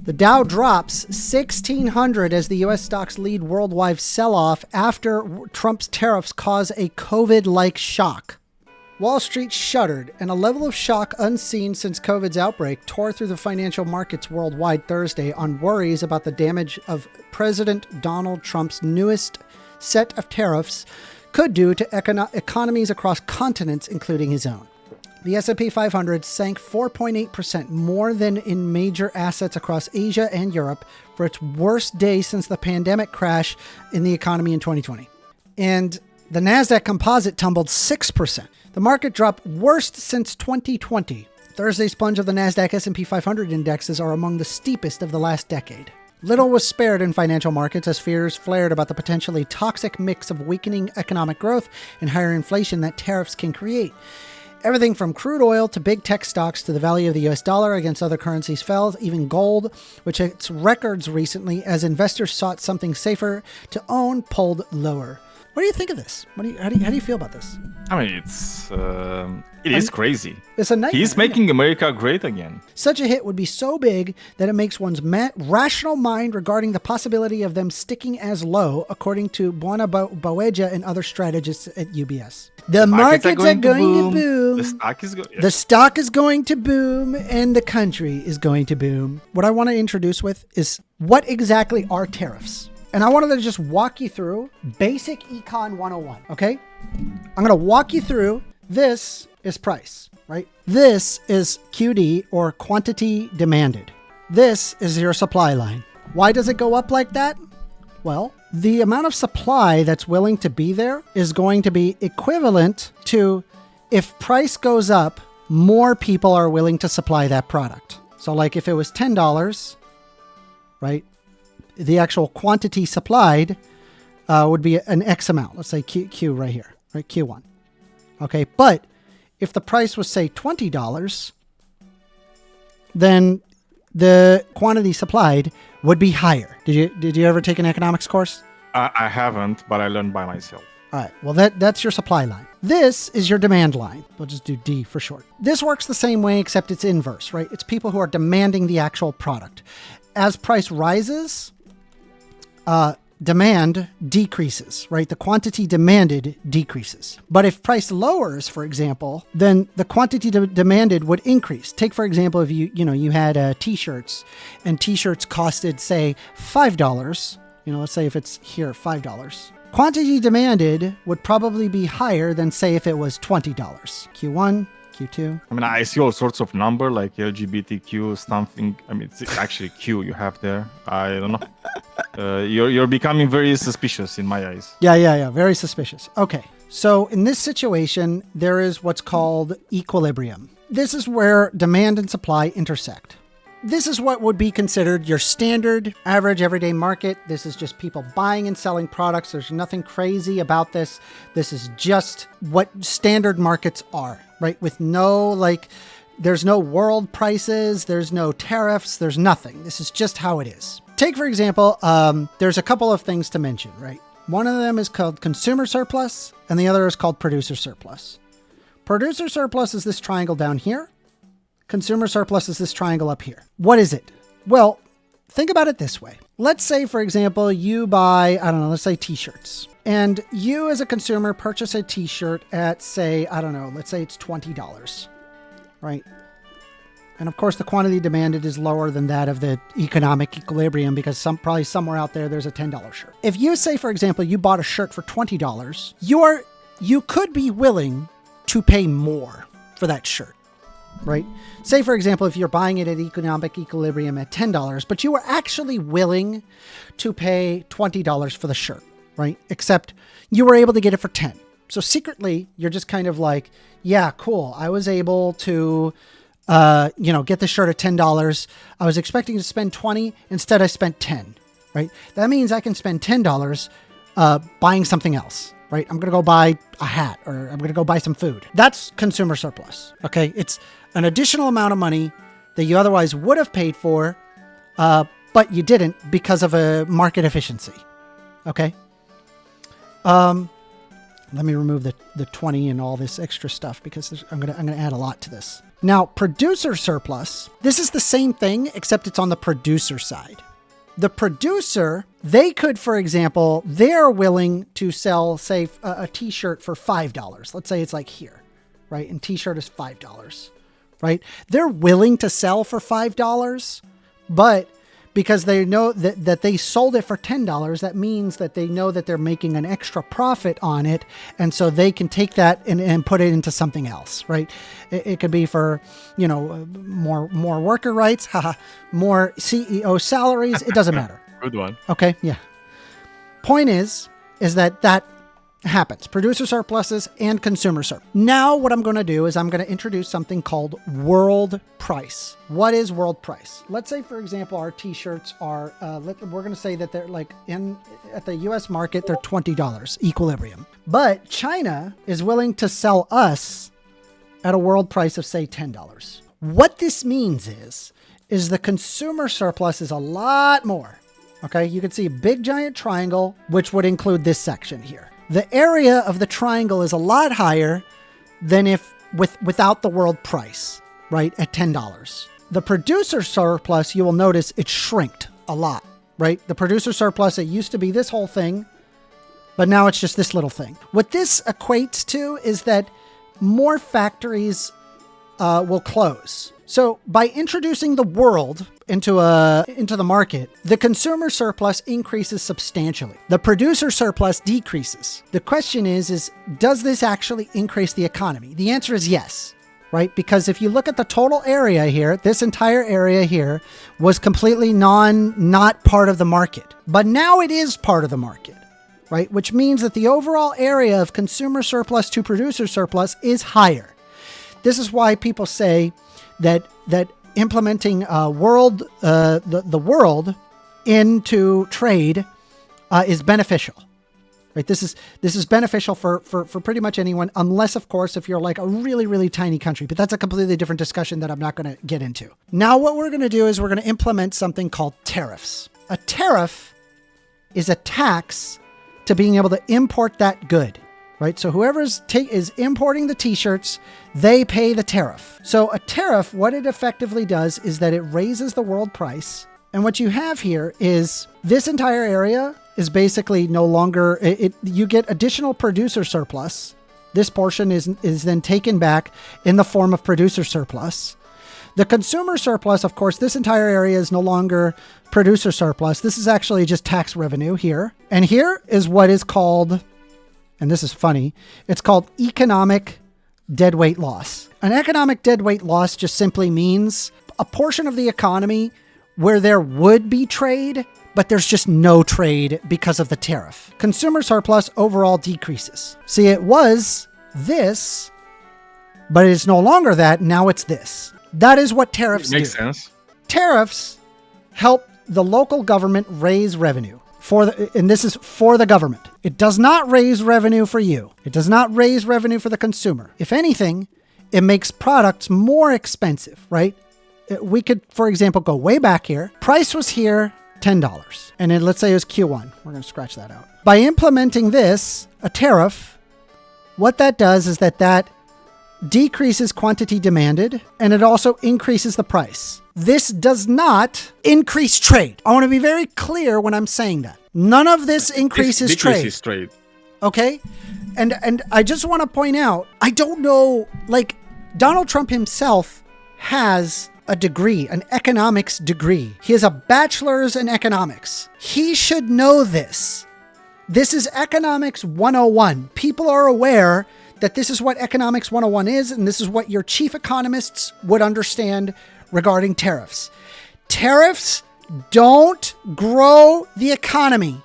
The Dow drops 1,600 as the U.S. stocks lead worldwide sell-off after Trump's tariffs cause a COVID-like shock. Wall Street shuddered, and a level of shock unseen since COVID's outbreak tore through the financial markets worldwide Thursday on worries about the damage of President Donald Trump's newest set of tariffs could do to economies across continents, including his own. The S&P 500 sank 4.8%, more than in major assets across Asia and Europe, for its worst day since the pandemic crash in the economy in 2020. And the NASDAQ composite tumbled 6%. The market dropped worst since 2020. Thursday's plunge of the NASDAQ S&P 500 indexes are among the steepest of the last decade. Little was spared in financial markets as fears flared about the potentially toxic mix of weakening economic growth and higher inflation that tariffs can create. Everything from crude oil to big tech stocks to the value of the US dollar against other currencies fell. Even gold, which hit records recently as investors sought something safer to own, pulled lower. What do you think of this? How do you feel about this? I mean, it is crazy. It's a nightmare. He's making America great again. Such a hit would be so big that it makes one's rational mind regarding the possibility of them sticking as low, according to Buena Boeja and other strategists at UBS. The markets are going to boom. The stock is going to boom, and the country is going to boom. What I want to introduce with is what exactly are tariffs? And I wanted to just walk you through basic econ 101, okay? I'm going to walk you through. This is price, right? This is QD, or quantity demanded. This is your supply line. Why does it go up like that? Well, the amount of supply that's willing to be there is going to be equivalent to, if price goes up, more people are willing to supply that product. So like if it was $10, right? The actual quantity supplied would be an X amount. Let's say Q right here, right? Q1. Okay. But if the price was, say, $20, then the quantity supplied would be higher. Did you ever take an economics course? I haven't, but I learned by myself. All right. Well, that's your supply line. This is your demand line. We'll just do D for short. This works the same way, except it's inverse, right? It's people who are demanding the actual product. As price rises, demand decreases, right? The quantity demanded decreases. But if price lowers, for example, then the quantity demanded would increase. Take, for example, if you had t-shirts, and t-shirts costed, say, $5, let's say if it's here, $5. Quantity demanded would probably be higher than, say, if it was $20. Q1, Q2. I mean, I see all sorts of number like LGBTQ something. I mean, it's actually Q you have there. I don't know. You're becoming very suspicious in my eyes. Yeah. Very suspicious. Okay. So in this situation, there is what's called equilibrium. This is where demand and supply intersect. This is what would be considered your standard, average, everyday market. This is just people buying and selling products. There's nothing crazy about this. This is just what standard markets are, right? With there's no world prices, there's no tariffs, there's nothing. This is just how it is. Take, for example, there's a couple of things to mention, right? One of them is called consumer surplus, and the other is called producer surplus. Producer surplus is this triangle down here. Consumer surplus is this triangle up here. What is it? Well, think about it this way. Let's say, for example, you buy, let's say t-shirts. And you as a consumer purchase a t-shirt at, say, let's say it's $20, right? And of course, the quantity demanded is lower than that of the economic equilibrium because probably somewhere out there's a $10 shirt. If you say, for example, you bought a shirt for $20, you could be willing to pay more for that shirt. Right? Say, for example, if you're buying it at economic equilibrium at $10, but you were actually willing to pay $20 for the shirt, right? Except you were able to get it for 10. So secretly, you're just kind of like, yeah, cool. I was able to, get the shirt at $10. I was expecting to spend 20. Instead, I spent 10, right? That means I can spend $10 buying something else. Right? I'm going to go buy a hat, or I'm going to go buy some food. That's consumer surplus. Okay. It's an additional amount of money that you otherwise would have paid for, but you didn't because of a market efficiency. Okay. Let me remove the 20 and all this extra stuff because I'm gonna add a lot to this. Now, producer surplus, this is the same thing, except it's on the producer side. The producer, they could, for example, they're willing to sell, say, a t-shirt for $5. Let's say it's like here, right? And t-shirt is $5, right? They're willing to sell for $5, but because they know that they sold it for $10, that means that they know that they're making an extra profit on it. And so they can take that and put it into something else, right? It could be for, more worker rights, more CEO salaries. It doesn't matter. Good one. Okay. Yeah. Point is that happens. Producer surpluses and consumer surplus. Now what I'm going to do is I'm going to introduce something called world price. What is world price? Let's say, for example, our t-shirts are, we're going to say that they're like at the US market, they're $20 equilibrium, but China is willing to sell us at a world price of say $10. What this means is the consumer surplus is a lot more. Okay. You can see a big giant triangle, which would include this section here. The area of the triangle is a lot higher than if without the world price, right? At $10. The producer surplus, you will notice it shrinked a lot, right? The producer surplus, it used to be this whole thing, but now it's just this little thing. What this equates to is that more factories will close. So by introducing the world into the market, the consumer surplus increases substantially. The producer surplus decreases. The question is does this actually increase the economy? The answer is yes, right? Because if you look at the total area here, this entire area here was completely not part of the market. But now it is part of the market, right? Which means that the overall area of consumer surplus to producer surplus is higher. This is why people say that implementing the world into trade is beneficial, right? This is beneficial for pretty much anyone, unless, of course, if you're like a really, really tiny country. But that's a completely different discussion that I'm not going to get into. Now, what we're going to do is we're going to implement something called tariffs. A tariff is a tax to being able to import that good. Right? So whoever is importing the t-shirts, they pay the tariff. So a tariff, what it effectively does is that it raises the world price. And what you have here is this entire area is basically no longer, you get additional producer surplus. This portion is then taken back in the form of producer surplus. The consumer surplus, of course, this entire area is no longer producer surplus. This is actually just tax revenue here. And here is what is called, and this is funny, it's called economic deadweight loss. An economic deadweight loss just simply means a portion of the economy where there would be trade, but there's just no trade because of the tariff. Consumer surplus overall decreases. See, it was this, but it's no longer that. Now it's this. That is what tariffs do. Makes sense. Tariffs help the local government raise revenue. And this is for the government. It does not raise revenue for you. It does not raise revenue for the consumer. If anything, it makes products more expensive, right? We could, for example, go way back here. Price was here, $10. And then let's say it was Q1. We're going to scratch that out. By implementing this, a tariff, what that does is that decreases quantity demanded, and it also increases the price. This does not increase trade. I want to be very clear when I'm saying that. None of this increases trade. Okay? And I just want to point out, I don't know, like Donald Trump himself has a degree, an economics degree. He has a bachelor's in economics. He should know this. This is economics 101. People are aware that this is what economics 101 is, and this is what your chief economists would understand regarding tariffs. Tariffs don't grow the economy.